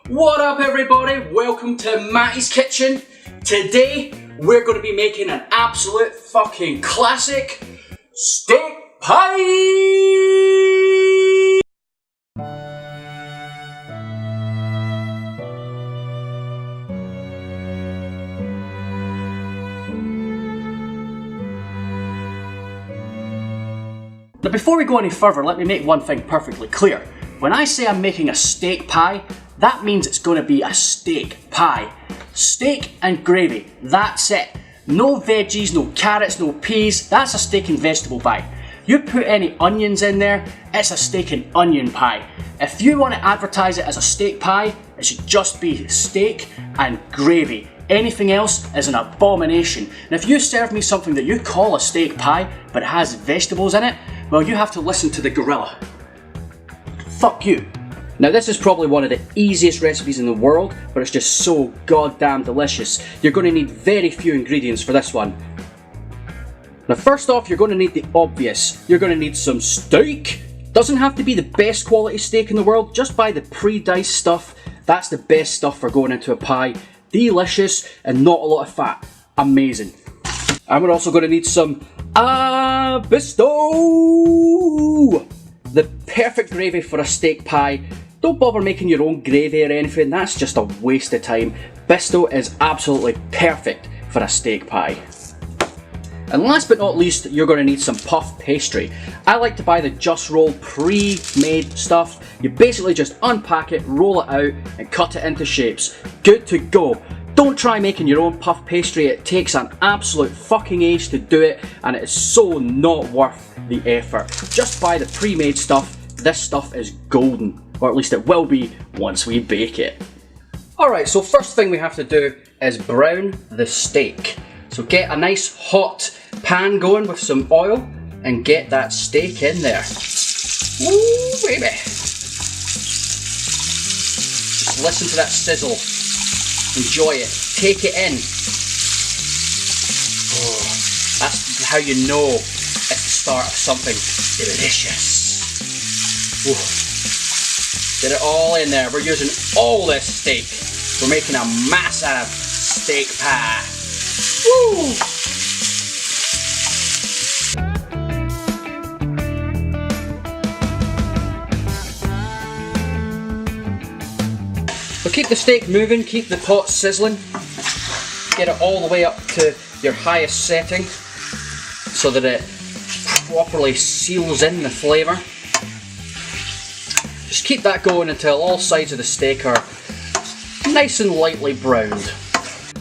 What up everybody, welcome to Matty's Kitchen. Today we're going to be making an absolute fucking classic steak pie! Now before we go any further, let me make one thing perfectly clear. When I say I'm making a steak pie, that means it's going to be a steak pie. Steak and gravy, that's it. No veggies, no carrots, no peas, that's a steak and vegetable pie. You put any onions in there, it's a steak and onion pie. If you want to advertise it as a steak pie, it should just be steak and gravy. Anything else is an abomination. And if you serve me something that you call a steak pie, but it has vegetables in it, well, you have to listen to the gorilla. Fuck you. Now this is probably one of the easiest recipes in the world, but it's just so goddamn delicious. You're going to need very few ingredients for this one. Now first off, you're going to need the obvious. You're going to need some steak. Doesn't have to be the best quality steak in the world, just buy the pre-diced stuff. That's the best stuff for going into a pie. Delicious and not a lot of fat. Amazing. And we're also going to need some pesto. The perfect gravy for a steak pie. Don't bother making your own gravy or anything, that's just a waste of time. Pesto is absolutely perfect for a steak pie. And last but not least, you're going to need some puff pastry. I like to buy the Just Roll pre-made stuff. You basically just unpack it, roll it out and cut it into shapes. Good to go. Don't try making your own puff pastry, it takes an absolute fucking age to do it and it is so not worth the effort. Just buy the pre-made stuff, this stuff is golden. Or at least it will be once we bake it. Alright, so first thing we have to do is brown the steak. So get a nice hot pan going with some oil and get that steak in there. Ooh, baby. Just listen to that sizzle. Enjoy it. Take it in. Oh, that's how you know it's the start of something delicious. Ooh. Get it all in there. We're using all this steak. We're making a massive steak pie. Woo! So keep the steak moving, keep the pot sizzling. Get it all the way up to your highest setting so that it properly seals in the flavour. Just keep that going until all sides of the steak are nice and lightly browned.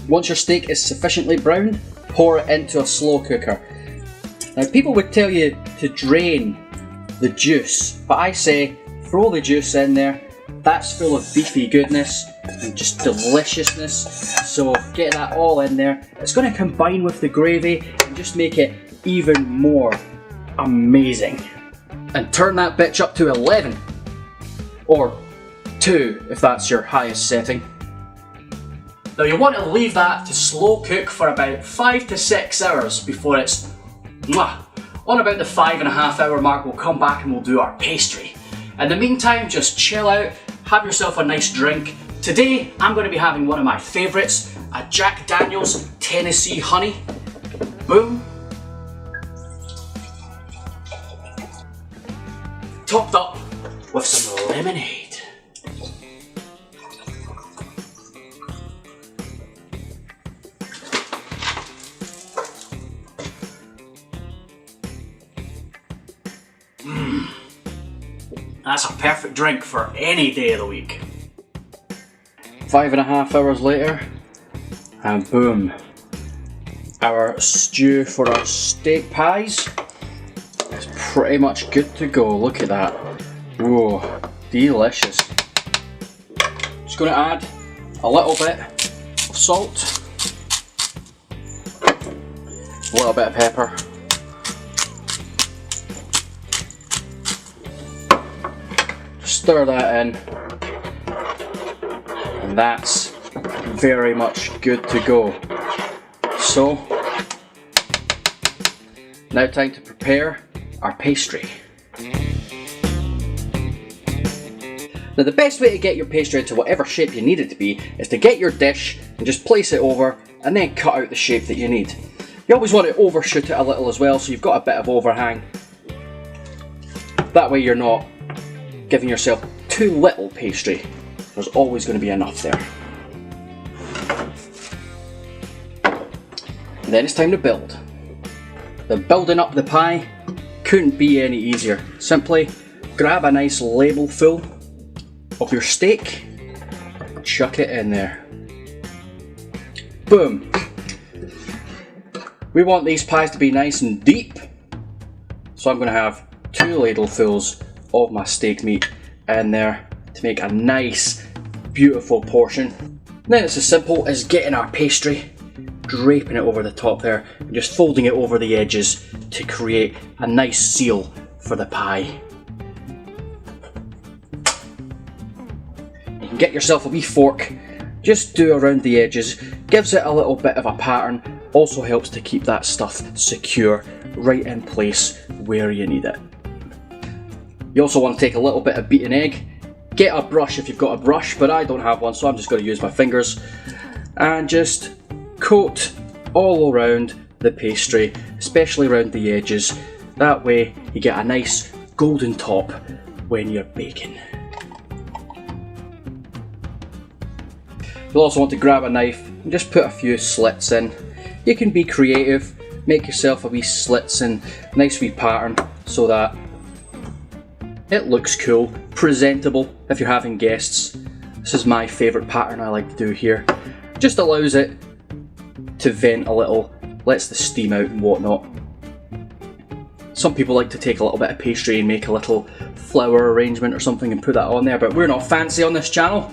Once your steak is sufficiently browned, pour it into a slow cooker. Now people would tell you to drain the juice, but I say throw the juice in there. That's full of beefy goodness and just deliciousness. So get that all in there. It's going to combine with the gravy and just make it even more amazing. And turn that bitch up to 11. Or 2 if that's your highest setting. Now you want to leave that to slow cook for about 5 to 6 hours before it's mwah. On about the 5.5 hour mark we'll come back and we'll do our pastry. In the meantime, just chill out, have yourself a nice drink. Today I'm going to be having one of my favourites, a Jack Daniel's Tennessee Honey. Boom. Topped up with some lemonade. That's a perfect drink for any day of the week. 5.5 hours later, and boom, our stew for our steak pies is pretty much good to go. Look at that. Whoa, delicious. Just going to add a little bit of salt, a little bit of pepper, stir that in, and that's very much good to go. So now time to prepare our pastry. Now the best way to get your pastry into whatever shape you need it to be is to get your dish and just place it over and then cut out the shape that you need. You always want to overshoot it a little as well, so you've got a bit of overhang. That way you're not giving yourself too little pastry. There's always going to be enough there. And then it's time to build. The building up the pie couldn't be any easier. Simply grab a nice label full of your steak, chuck it in there. Boom. We want these pies to be nice and deep, so I'm going to have 2 ladlefuls of my steak meat in there to make a nice, beautiful portion. And then it's as simple as getting our pastry, draping it over the top there, and just folding it over the edges to create a nice seal for the pie. You can get yourself a wee fork, just do around the edges, gives it a little bit of a pattern, also helps to keep that stuff secure right in place where you need it. You also want to take a little bit of beaten egg, get a brush if you've got a brush, but I don't have one, so I'm just going to use my fingers, and just coat all around the pastry, especially around the edges. That way you get a nice golden top when you're baking. You'll also want to grab a knife and just put a few slits in. You can be creative, make yourself a wee slits and nice wee pattern so that it looks cool, presentable if you're having guests. This is my favourite pattern I like to do here. Just allows it to vent a little, lets the steam out and whatnot. Some people like to take a little bit of pastry and make a little flower arrangement or something and put that on there, but we're not fancy on this channel.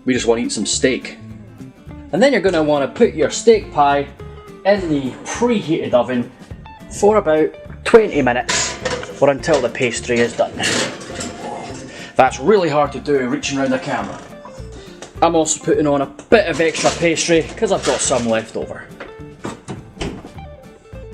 We just want to eat some steak. And then you're going to want to put your steak pie in the preheated oven for about 20 minutes or until the pastry is done. That's really hard to do reaching around the camera. I'm also putting on a bit of extra pastry because I've got some left over.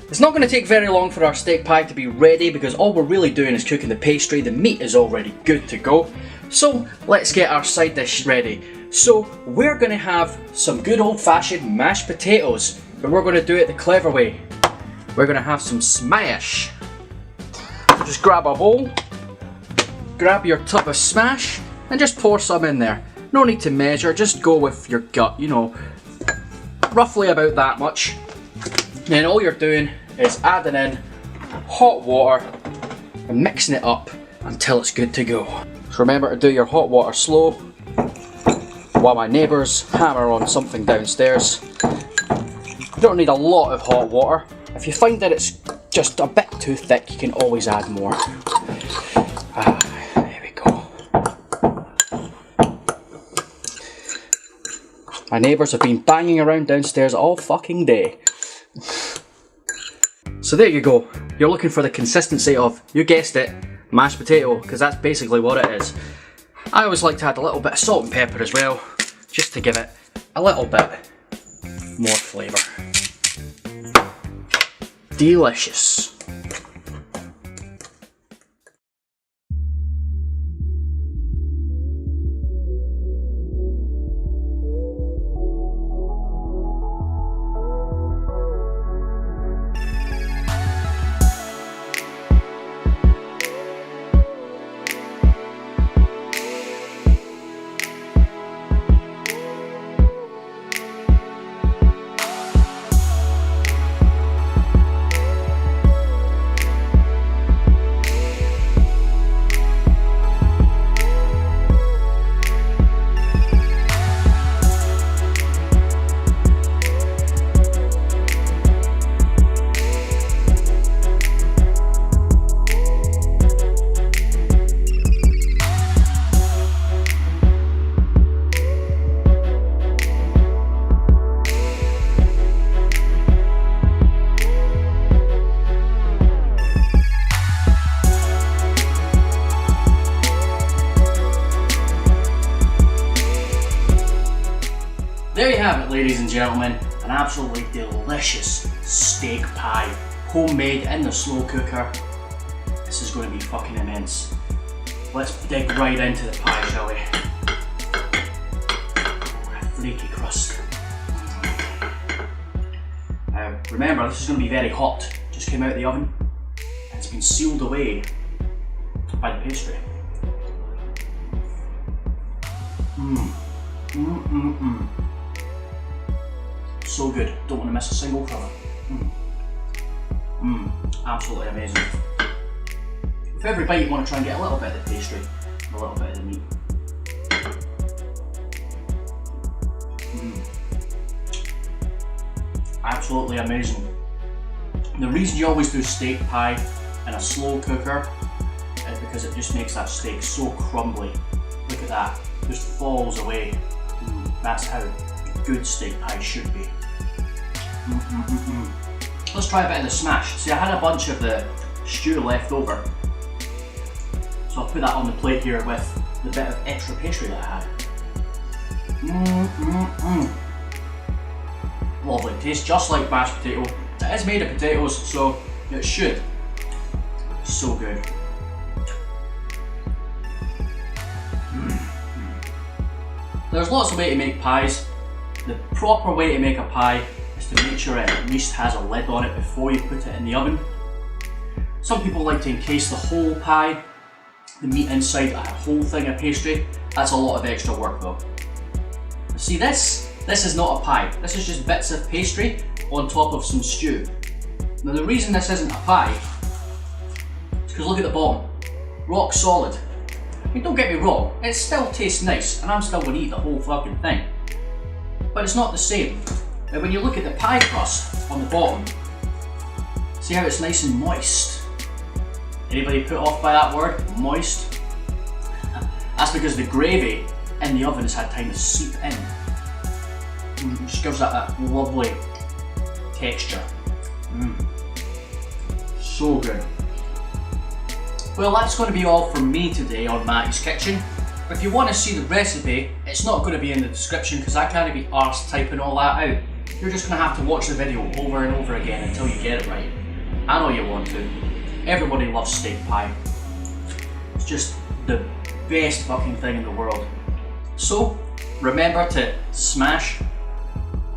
It's not going to take very long for our steak pie to be ready because all we're really doing is cooking the pastry. The meat is already good to go. So let's get our side dish ready. So we're going to have some good old-fashioned mashed potatoes, but we're going to do it the clever way. We're going to have some smash. So just grab a bowl, grab your tub of smash, and just pour some in there. No need to measure, just go with your gut, you know, roughly about that much. Then all you're doing is adding in hot water and mixing it up until it's good to go. So remember to do your hot water slow while my neighbours hammer on something downstairs. You don't need a lot of hot water. If you find that it's just a bit too thick, you can always add more. There we go. My neighbours have been banging around downstairs all fucking day. So there you go. You're looking for the consistency of, you guessed it, mashed potato, because that's basically what it is. I always like to add a little bit of salt and pepper as well, just to give it a little bit more flavour. Delicious. There you have it, ladies and gentlemen, an absolutely delicious steak pie, homemade in the slow cooker. This is going to be fucking immense. let's dig right into the pie, shall we? Oh, a flaky crust. Remember, this is going to be very hot. Just came out of the oven and it's been sealed away by the pastry. So good. Don't want to miss a single colour. Absolutely amazing. With every bite you want to try and get a little bit of the pastry and a little bit of the meat. Absolutely amazing. The reason you always do steak pie in a slow cooker is because it just makes that steak so crumbly. Look at that, just falls away. That's how good steak pie should be. Let's try a bit of the smash. See, I had a bunch of the stew left over, so I'll put that on the plate here with the bit of extra pastry that I had. Lovely, tastes just like mashed potato. It is made of potatoes, so it should. So good. There's lots of ways to make pies. The proper way to make a pie is to make sure it at least has a lid on it before you put it in the oven. Some people like to encase the whole pie, the meat inside a whole thing of pastry. That's a lot of extra work though. See, this is not a pie. This is just bits of pastry on top of some stew. Now the reason this isn't a pie is because look at the bottom. Rock solid. I mean, don't get me wrong, it still tastes nice and I'm still going to eat the whole fucking thing. But it's not the same. Now when you look at the pie crust on the bottom, see how it's nice and moist? Anybody put off by that word? Moist? That's because the gravy in the oven has had time to seep in. It just gives that lovely texture. So good. Well, that's going to be all from me today on Matty's Kitchen. If you want to see the recipe, it's not going to be in the description because I can't be arsed typing all that out. You're just going to have to watch the video over and over again until you get it right. I know you want to. Everybody loves steak pie. It's just the best fucking thing in the world. So, remember to smash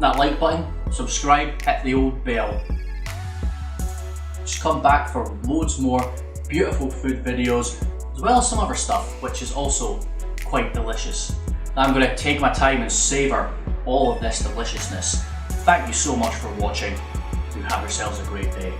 that like button, subscribe, hit the old bell. Just come back for loads more beautiful food videos, as well as some other stuff, which is also quite delicious. Now I'm going to take my time and savour all of this deliciousness. Thank you so much for watching. You have yourselves a great day.